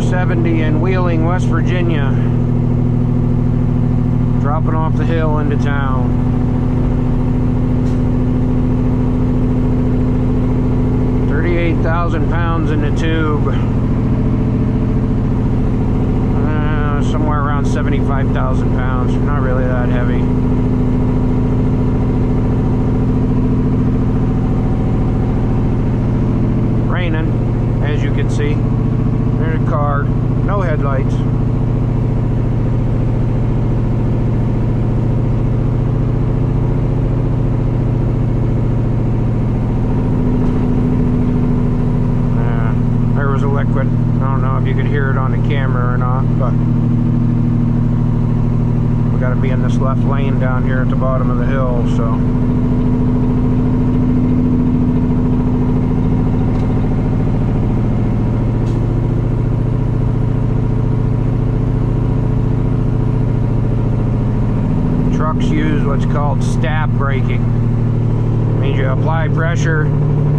470 in Wheeling, West Virginia. Dropping off the hill into town. £38,000 in the tube. Somewhere around 75,000 pounds. Not really that heavy. Raining, as you can see. There's a car. No headlights. There was a liquid. I don't know if you could hear it on the camera or not, but we got to be in this left lane down here at the bottom of the hill, so trucks use what's called stab braking. It means you apply pressure,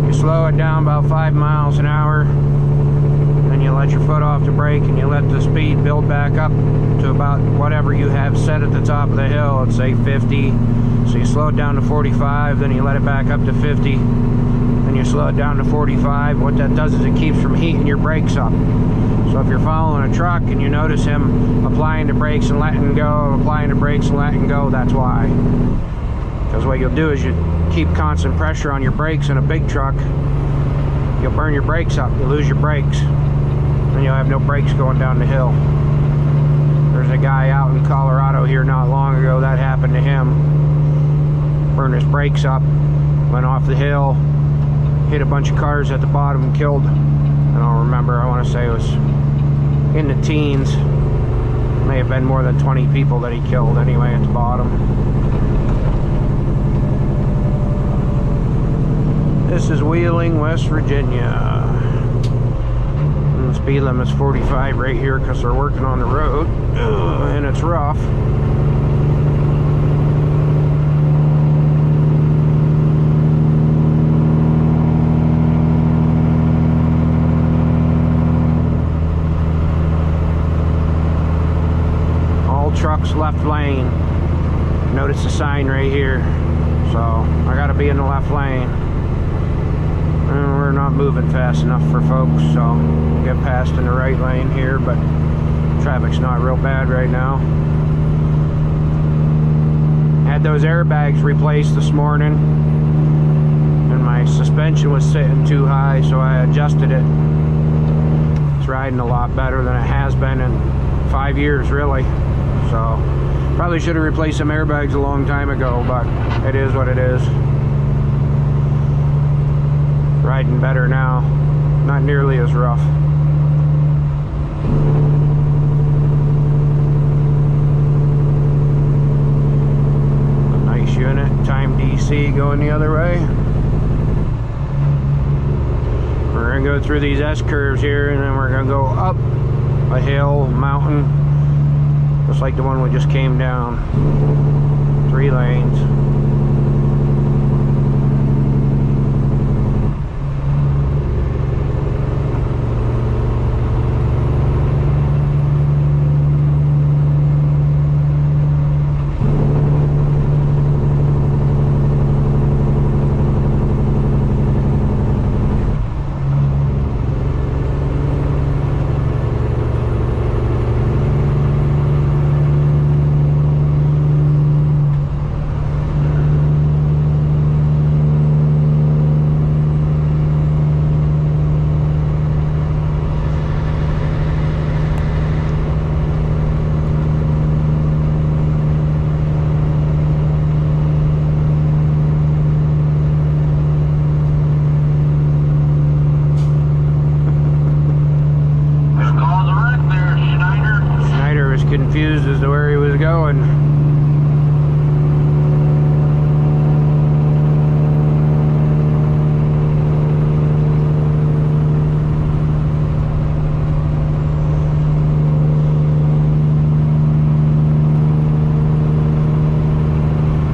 you slow it down about 5 miles an hour, then you let your foot off the brake and you let the speed build back up to about whatever you have set at the top of the hill. Let's say 50. So you slow it down to 45, then you let it back up to 50, then you slow it down to 45. What that does is it keeps from heating your brakes up. So if you're following a truck and you notice him applying the brakes and letting go, applying the brakes and letting go, that's why. Because what you'll do is you keep constant pressure on your brakes in a big truck, you'll burn your brakes up, you'll lose your brakes, and you'll have no brakes going down the hill. There's a guy out in Colorado here not long ago, that happened to him. Burned his brakes up, went off the hill, hit a bunch of cars at the bottom and killed, I don't remember, I want to say it was in the teens. May have been more than 20 people that he killed anyway at the bottom. This is Wheeling, West Virginia. And the speed limit's 45 right here because they're working on the road. And it's rough. All trucks left lane. Notice the sign right here. So I gotta be in the left lane. And we're not moving fast enough for folks, so we'll get past in the right lane here, but traffic's not real bad right now. Had those airbags replaced this morning, and my suspension was sitting too high, so I adjusted it. It's riding a lot better than it has been in 5 years, really. So probably should have replaced some airbags a long time ago, but it is what it is. Riding better now, not nearly as rough. A nice unit, time DC going the other way. We're gonna go through these S-curves here, and then we're gonna go up a hill, mountain, just like the one we just came down. 3 lanes. Confused as to where he was going.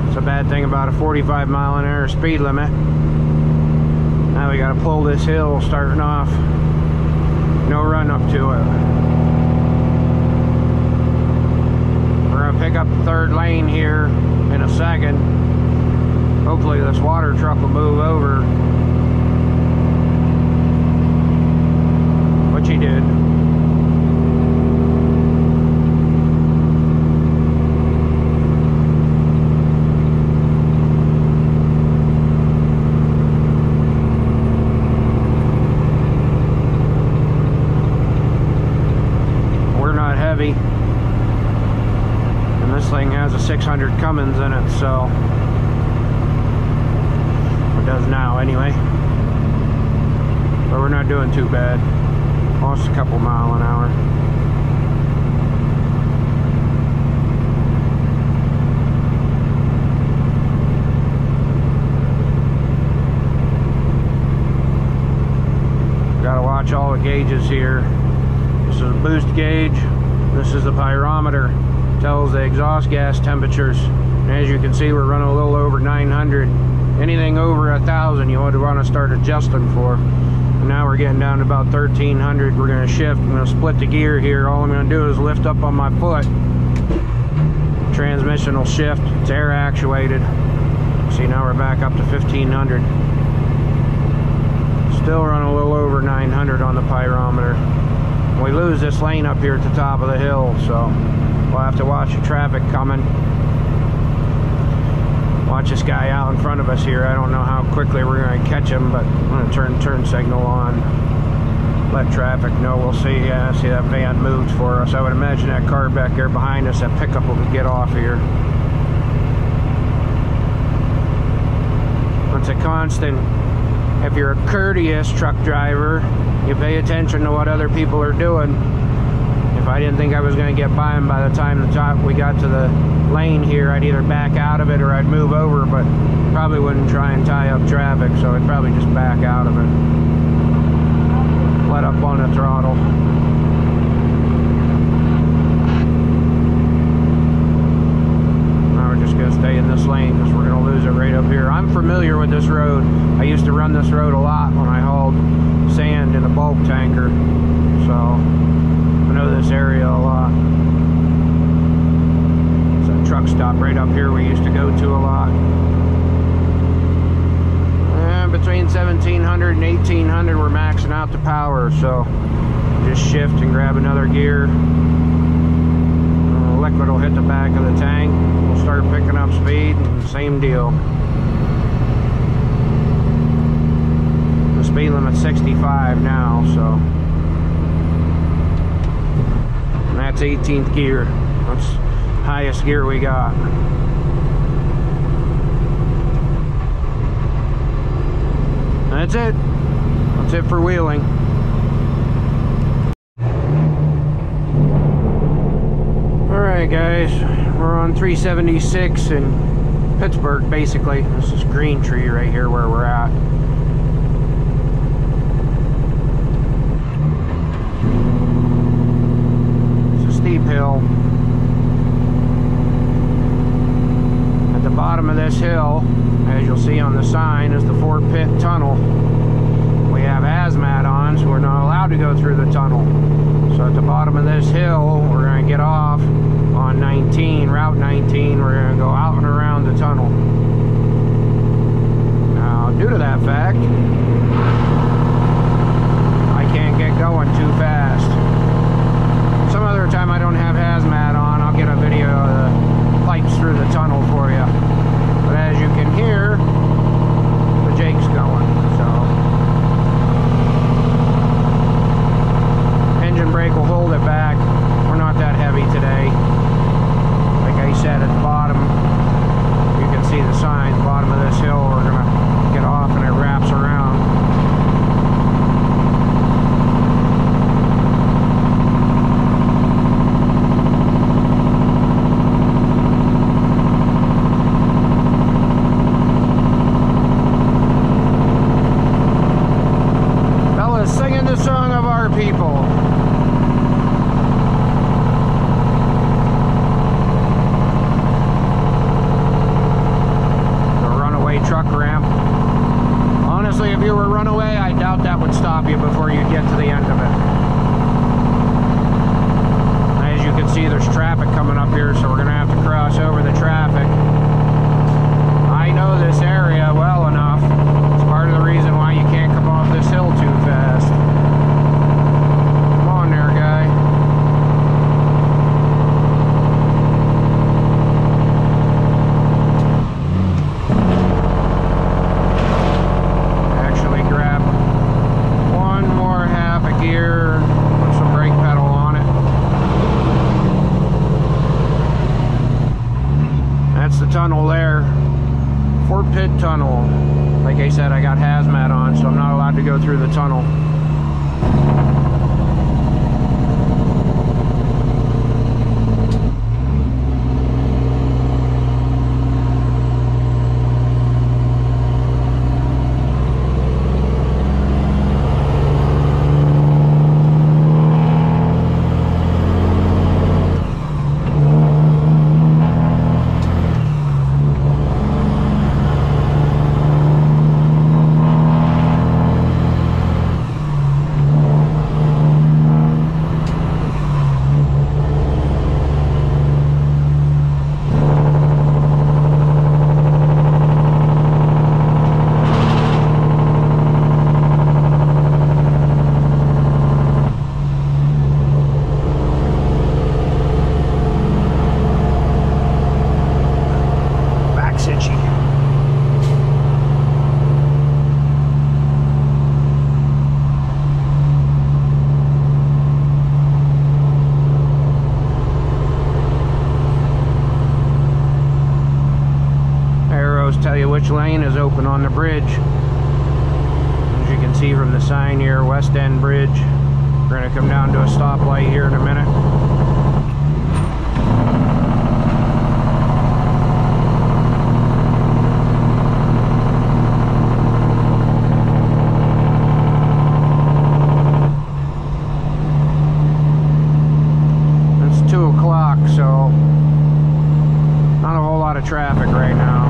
It's a bad thing about a 45-mile-an-hour speed limit. Now we gotta pull this hill starting off. No run up to it. pick up the third lane here in a second. Hopefully this water truck will move over, which he did. We're not heavy, and this thing has a 600 Cummins in it, so it does now anyway. But we're not doing too bad. Almost a couple mile an hour. Gotta watch all the gauges here. This is a boost gauge. This is the pyrometer. Tells the exhaust gas temperatures. And as you can see, we're running a little over 900. Anything over 1,000 you would want to start adjusting for. And now we're getting down to about 1,300. We're going to shift. I'm going to split the gear here. All I'm going to do is lift up on my foot. Transmission will shift. It's air actuated. See, now we're back up to 1,500. Still running a little over 900 on the pyrometer. We lose this lane up here at the top of the hill, so we'll have to watch the traffic coming. Watch this guy out in front of us here. I don't know how quickly we're going to catch him, but I'm going to turn signal on. Let traffic know. We'll see. Yeah, see that van moved for us. I would imagine that car back there behind us, that pickup, will get off here. It's a constant. If you're a courteous truck driver, you pay attention to what other people are doing. If I didn't think I was going to get by them by the time we got to the lane here, I'd either back out of it or I'd move over, but probably wouldn't try and tie up traffic, so I'd probably just back out of it. Let up on the throttle. Now we're just going to stay in this lane because we're going to lose it right up here. I'm familiar with this road. I used to run this road a lot when I hauled sand in a bulk tanker, so I know this area a lot. There's a truck stop right up here we used to go to a lot. And between 1,700 and 1,800 we're maxing out the power, so just shift and grab another gear. Liquid will hit the back of the tank. We'll start picking up speed, and same deal. The speed limit's 65 now, so. And that's 18th gear. That's highest gear we got. That's it. That's it for wheeling. Alright guys, we're on 376 in Pittsburgh basically. This is Green Tree right here where we're at. It's a steep hill. At the bottom of this hill, as you'll see on the sign, is the Fort Pitt Tunnel. We have HAZMAT on, so we're not allowed to go through the tunnel. So at the bottom of this hill, we're going to get off on 19, Route 19. We're going to go out and around the tunnel. Now, due to that fact, I can't get going too fast. Some other time I don't have HAZMAT on, I'll get a video of the pipes through the tunnel for you. But as you can hear, the Jake's going, so. Engine brake will hold it back. We're not that heavy today. Like I said, at the bottom, you can see the sign, the bottom of this hill, we're going to get off and it wraps around. Fellas, singing the song of our people. Truck ramp. Honestly, if you were runaway, I doubt that would stop you before you get to the end of it. As you you can see, there's traffic coming up here, so we're going to have to cross over the traffic. I know this area well enough. It's part of the reason why you can't come off this hill too fast. Come on there, guy. Actually grab one more half a gear, put some brake pedal on it. That's the tunnel there. Fort Pitt Tunnel. Like I said, I got hazmat on, so I'm not allowed to go through the tunnel. Tell you which lane is open on the bridge. As you can see from the sign here, West End Bridge. We're going to come down to a stoplight here in a minute. It's 2 o'clock, so not a whole lot of traffic right now.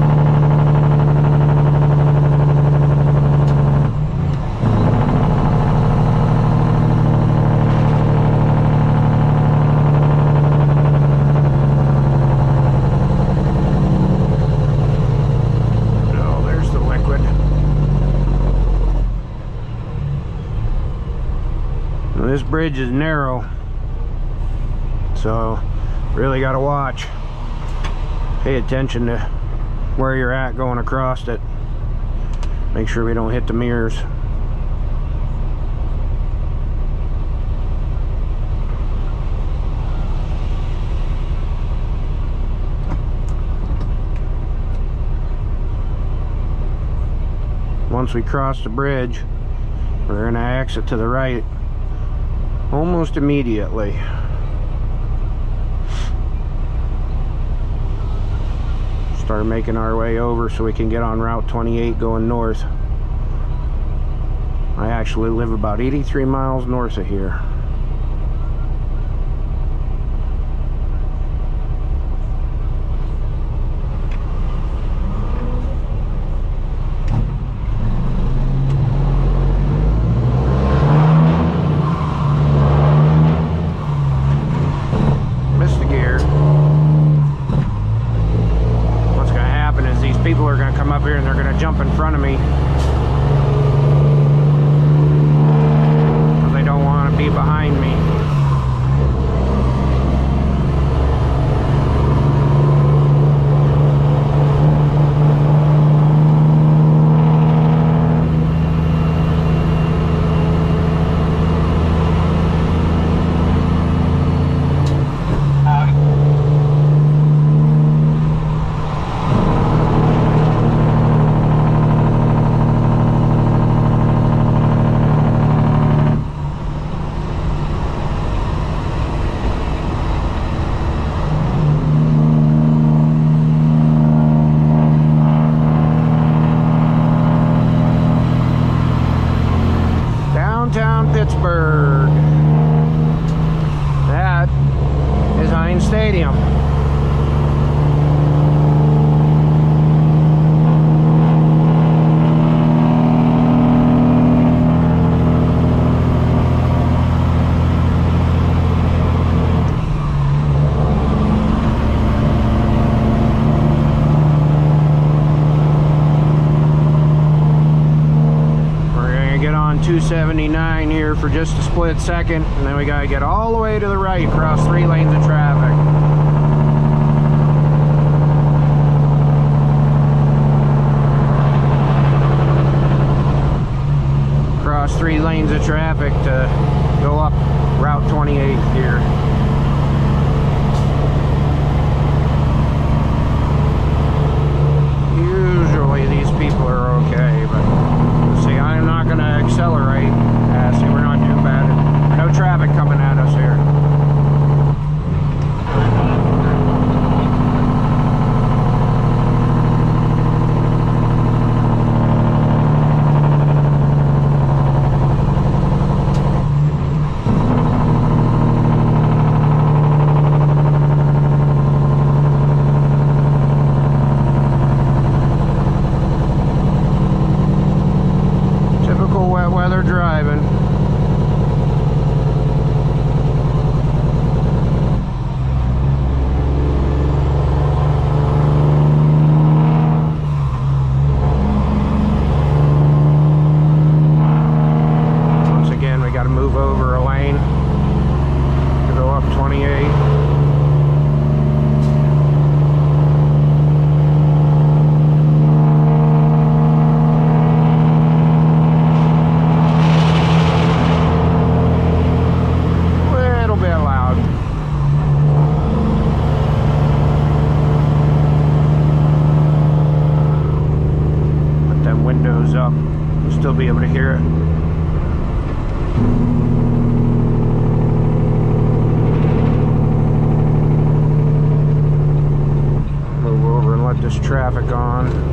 This bridge is narrow, so really got to watch. Pay attention to where you're at going across it. Make sure we don't hit the mirrors. Once we cross the bridge, we're going to exit to the right almost immediately. Start making our way over so we can get on Route 28 going north. I actually live about 83 miles north of here. People are going to come up here and they're going to jump in front of me. They don't want to be behind on 279 here for just a split second, and then we gotta get all the way to the right, across 3 lanes of traffic. Across 3 lanes of traffic to go up Route 28 here. Usually these people are okay, but see, I'm not going to accelerate. See, we're not too bad. No traffic coming at us here. Weather driving. Once again, we got to move over a lane to go up 28. Windows up, you'll still be able to hear it. Move over and let this traffic on.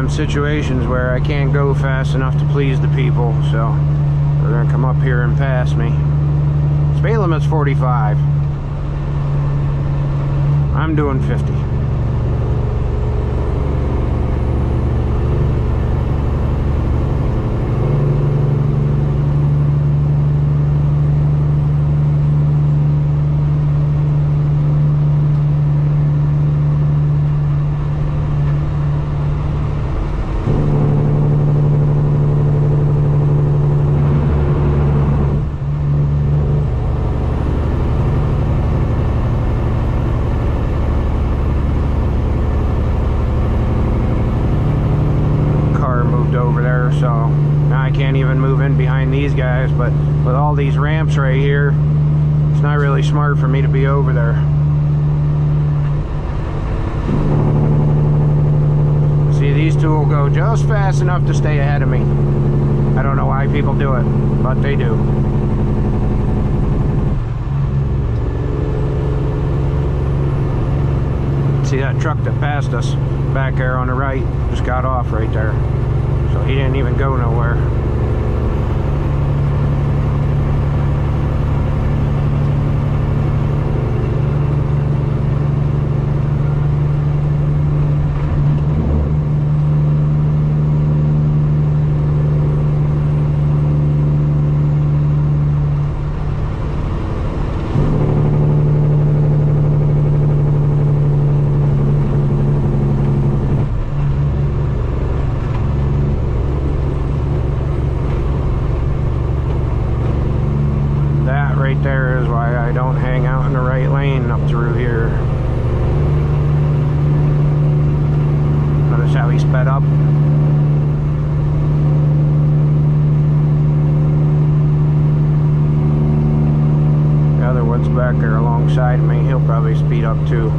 Situations where I can't go fast enough to please the people, so they're gonna come up here and pass me. Speed limit's 45. I'm doing 50. So now I can't even move in behind these guys, but with all these ramps right here, it's not really smart for me to be over there. See, these two will go just fast enough to stay ahead of me. I don't know why people do it, but they do. See that truck that passed us back there on the right just got off right there. So he didn't even go nowhere. There is why I don't hang out in the right lane up through here. Notice how he sped up. The other one's back there alongside me. He'll probably speed up too.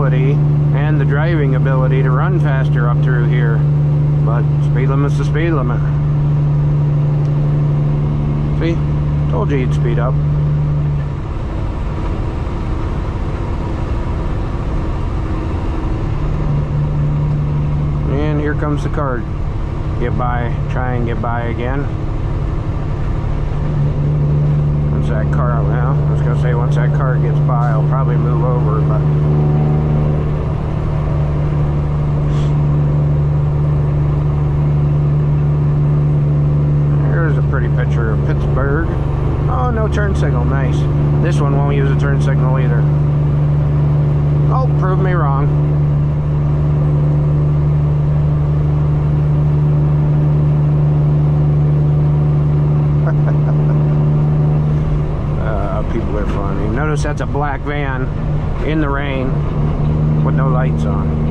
ability and the driving ability to run faster up through here, but speed limit's the speed limit. See? Told you you'd speed up. And here comes the car. Get by, try and get by again. Once that car, well, I was gonna say once that car gets by, I'll probably move over, but there's a pretty picture of Pittsburgh. Oh, no turn signal, nice. This one won't use a turn signal either. Oh, prove me wrong. People are funny. Notice that's a black van in the rain with no lights on.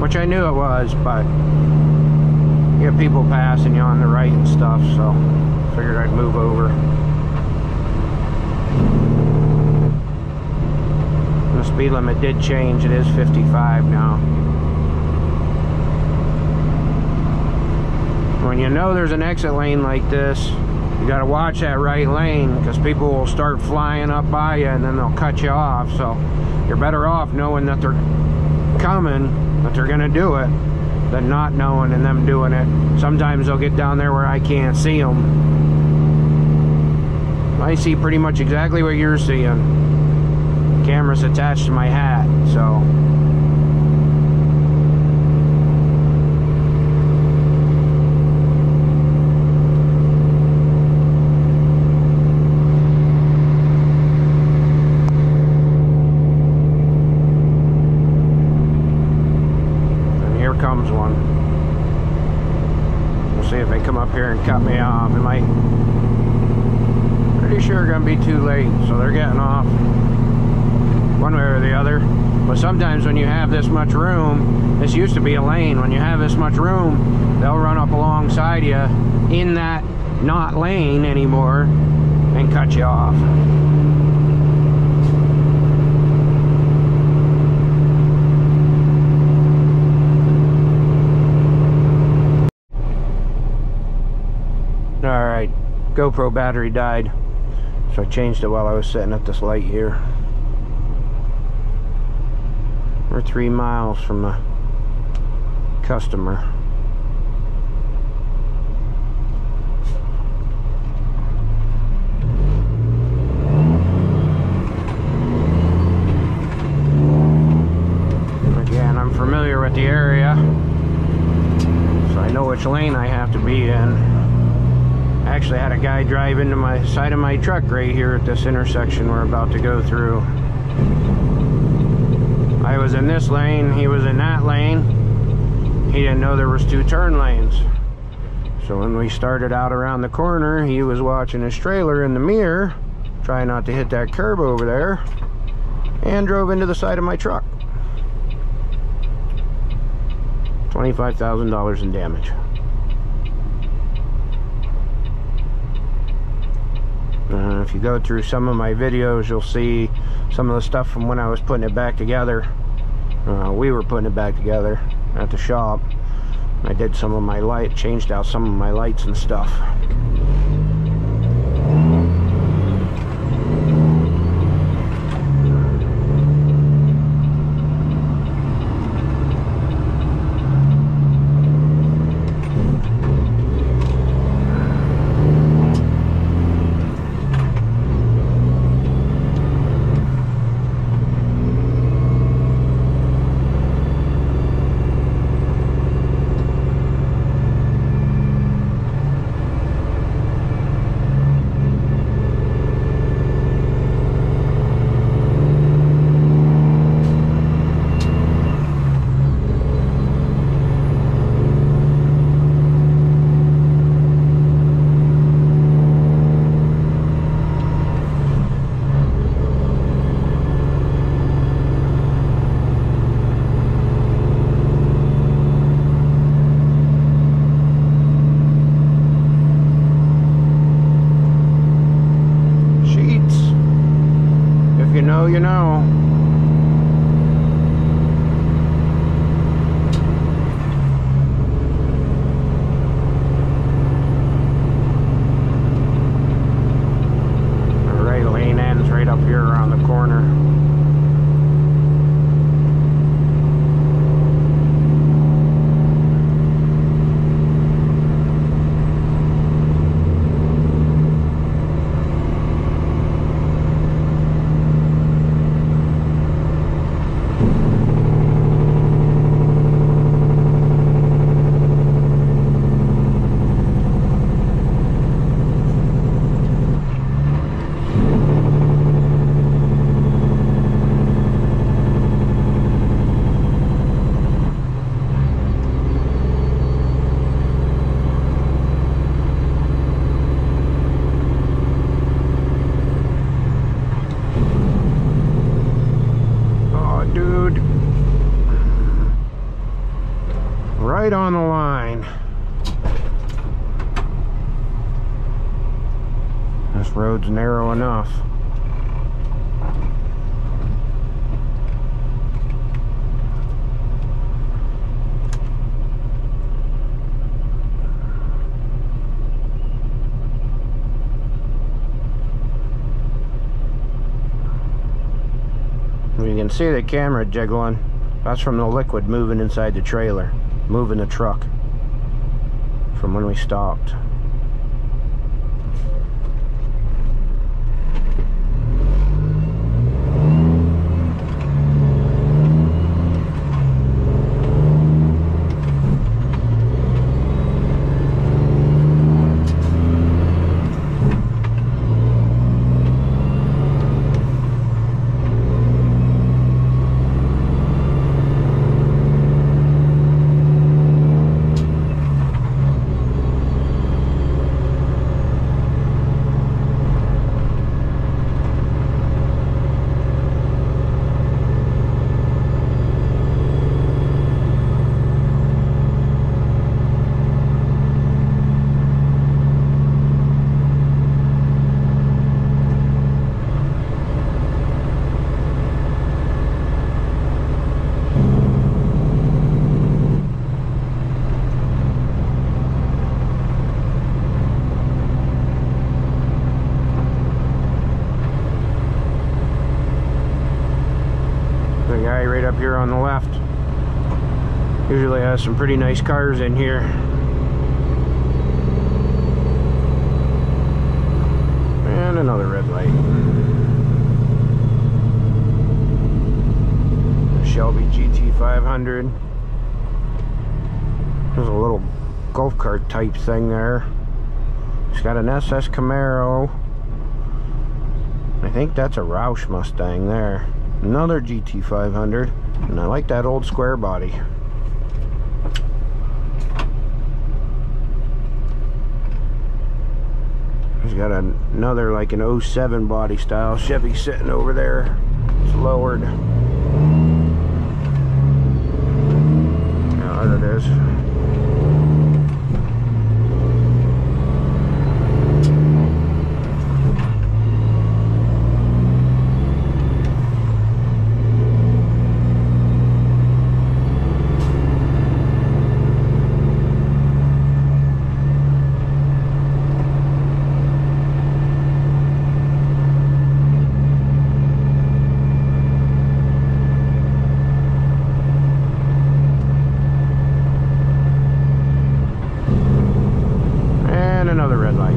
Which I knew it was, but you have people passing you on the right and stuff, so figured I'd move over. The speed limit did change. It is 55 now. When you know there's an exit lane like this, you got to watch that right lane, because people will start flying up by you and then they'll cut you off. So you're better off knowing that they're coming, that they're gonna do it, than not knowing and them doing it. Sometimes they'll get down there where I can't see them. I see pretty much exactly what you're seeing. Camera's attached to my hat, so comes one. We'll see if they come up here and cut me off. It might, pretty sure gonna be too late, so they're getting off one way or the other. But sometimes when you have this much room, this used to be a lane, when you have this much room, they'll run up alongside you in that not lane anymore and cut you off. Alright, GoPro battery died, so I changed it while I was sitting at this light here. We're 3 miles from a customer. Again, I'm familiar with the area, so I know which lane I have to be in. I actually had a guy drive into my side of my truck right here at this intersection we're about to go through. I was in this lane, he was in that lane. He didn't know there was 2 turn lanes. So when we started out around the corner, he was watching his trailer in the mirror, trying not to hit that curb over there, and drove into the side of my truck. $25,000 in damage. If you go through some of my videos, you'll see some of the stuff from when I was putting it back together. We were putting it back together at the shop. I did some of my light, changed out some of my lights and stuff. right on the line. This road's narrow enough. You can see the camera jiggling. That's from the liquid moving inside the trailer, moving the truck from when we stopped. Right up here on the left usually has some pretty nice cars in here. And another red light. Shelby GT500. There's a little golf cart type thing there. It's got an SS Camaro. I think that's a Roush Mustang there. Another GT500, and I like that old square body. He's got another like an 07 body style Chevy sitting over there. It's lowered. Yeah, there it is. Another red light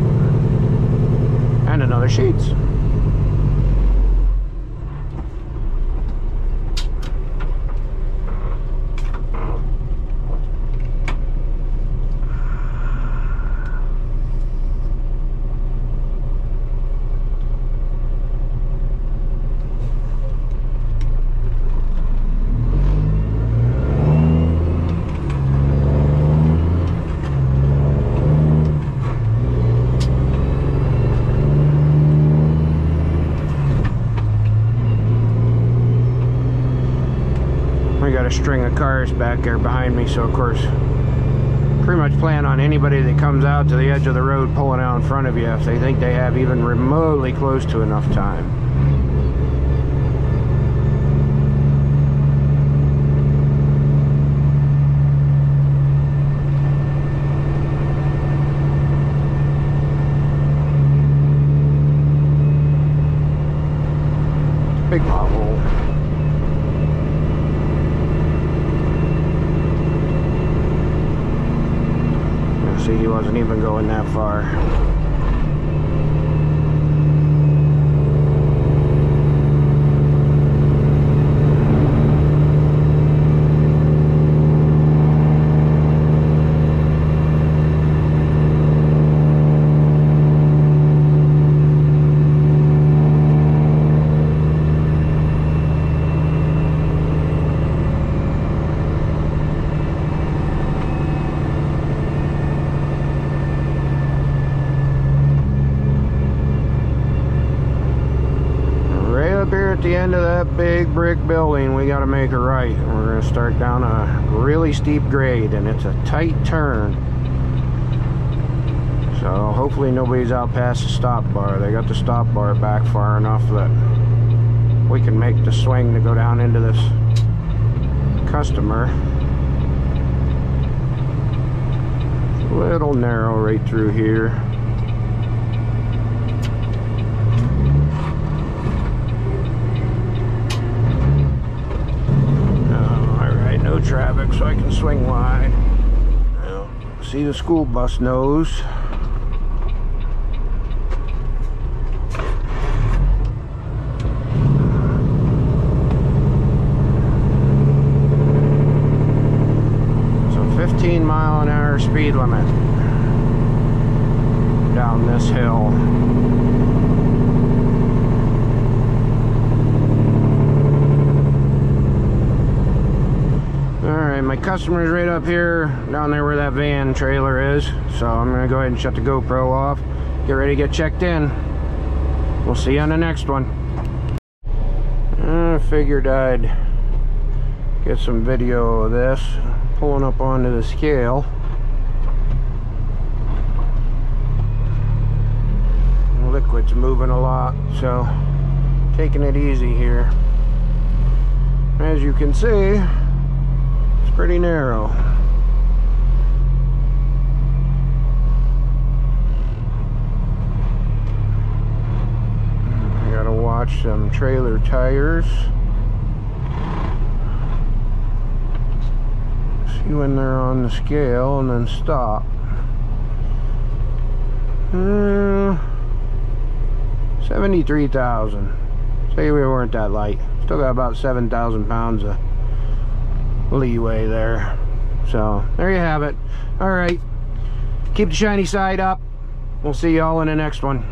and another Sheets. String of cars back there behind me, so of course pretty much plan on anybody that comes out to the edge of the road pulling out in front of you if they think they have even remotely close to enough time. Big pothole. See, he wasn't even going that far. at the end of that big brick building, we got to make a right. We're going to start down a really steep grade, and it's a tight turn. So hopefully nobody's out past the stop bar. They got the stop bar back far enough that we can make the swing to go down into this customer. It's a little narrow right through here. Alright, no traffic, so I can swing wide. Well, see the school bus nose. So 15-mile-an-hour speed limit down this hill. Alright, my customer's right up here, down there where that van trailer is. So I'm going to go ahead and shut the GoPro off. Get ready to get checked in. We'll see you on the next one. I figured I'd get some video of this. Pulling up onto the scale. The liquid's moving a lot, so taking it easy here. As you can see, it's pretty narrow. I gotta watch some trailer tires. See when they're on the scale and then stop. 73,000. Say we weren't that light. Still got about 7,000 pounds of leeway there. So there you have it. All right, keep the shiny side up. We'll see y'all in the next one.